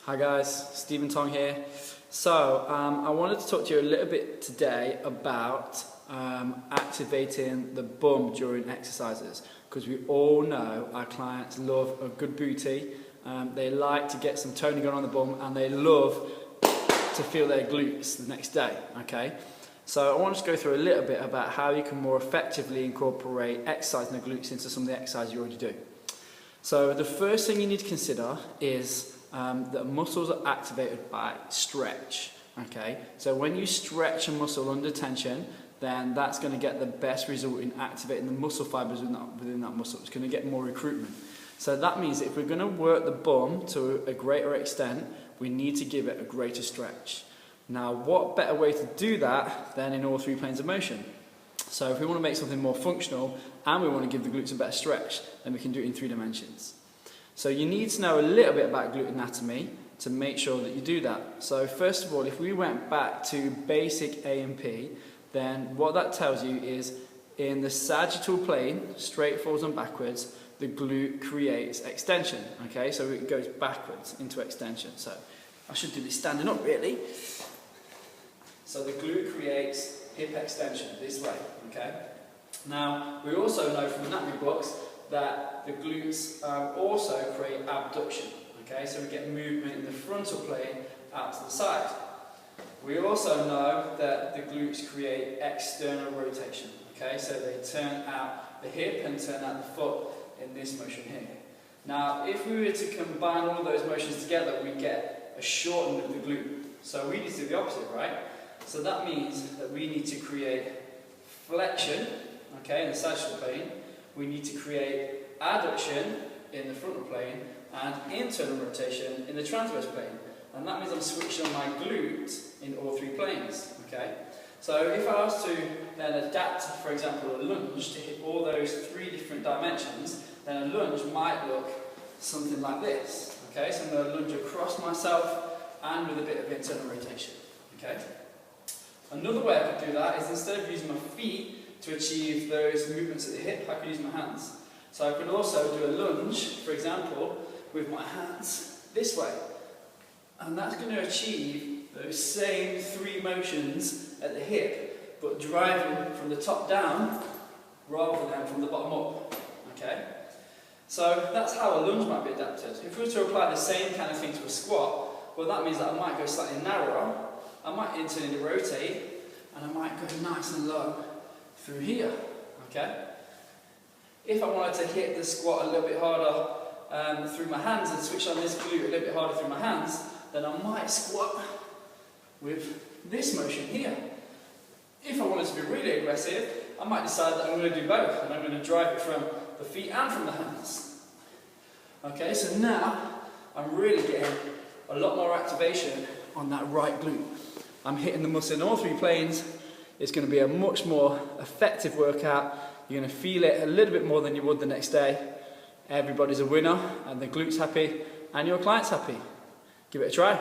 Hi guys, Stephen Tong here. So I wanted to talk to you a little bit today about activating the bum during exercises, because we all know our clients love a good booty. They like to get some toning going on the bum, and they love to feel their glutes the next day. Okay, so I want to go through a little bit about how you can more effectively incorporate exercising the glutes into some of the exercises you already do. So the first thing you need to consider is that muscles are activated by stretch. Okay, so when you stretch a muscle under tension, then that's going to get the best result in activating the muscle fibres within that muscle. It's going to get more recruitment. So that means that if we're going to work the bum to a greater extent, we need to give it a greater stretch. Now, what better way to do that than in all three planes of motion? So if we want to make something more functional and we want to give the glutes a better stretch, then we can do it in 3 dimensions. So you need to know a little bit about glute anatomy to make sure that you do that. So first of all, if we went back to basic A and P, then what that tells you is in the sagittal plane, straight forwards and backwards, the glute creates extension. Okay, so it goes backwards into extension. So I should do this standing up really. So the glute creates hip extension this way. Okay. Now we also know from anatomy books that the glutes also create abduction. Okay, so we get movement in the frontal plane out to the side. We also know that the glutes create external rotation. Okay, so they turn out the hip and turn out the foot in this motion here. Now, if we were to combine all of those motions together, we get a shortening of the glute. So we need to do the opposite, right? So that means that we need to create flexion, okay, in the sagittal plane. We need to create adduction in the frontal plane and internal rotation in the transverse plane. And that means I'm switching on my glute in all 3 planes. Okay? So if I was to then adapt, for example, a lunge to hit all those 3 different dimensions, then a lunge might look something like this. Okay? So I'm going to lunge across myself and with a bit of internal rotation. Okay? Another way I could do that is instead of using my feet to achieve those movements at the hip, I could use my hands. So I could also do a lunge, for example, with my hands this way. And that's going to achieve those same 3 motions at the hip, but driving from the top down rather than from the bottom up. Okay? So that's how a lunge might be adapted. If we were to apply the same kind of thing to a squat, well, that means that I might go slightly narrower, I might internally rotate, and I might go nice and low through here. Okay? If I wanted to hit the squat a little bit harder through my hands and switch on this glute a little bit harder through my hands, then I might squat with this motion here. If I wanted to be really aggressive, I might decide that I'm going to do both, and I'm going to drive it from the feet and from the hands. Okay, so now I'm really getting a lot more activation on that right glute. I'm hitting the muscle in all 3 planes. It's going to be a much more effective workout. You're going to feel it a little bit more than you would the next day. Everybody's a winner, and the glute's happy, and your client's happy. Give it a try.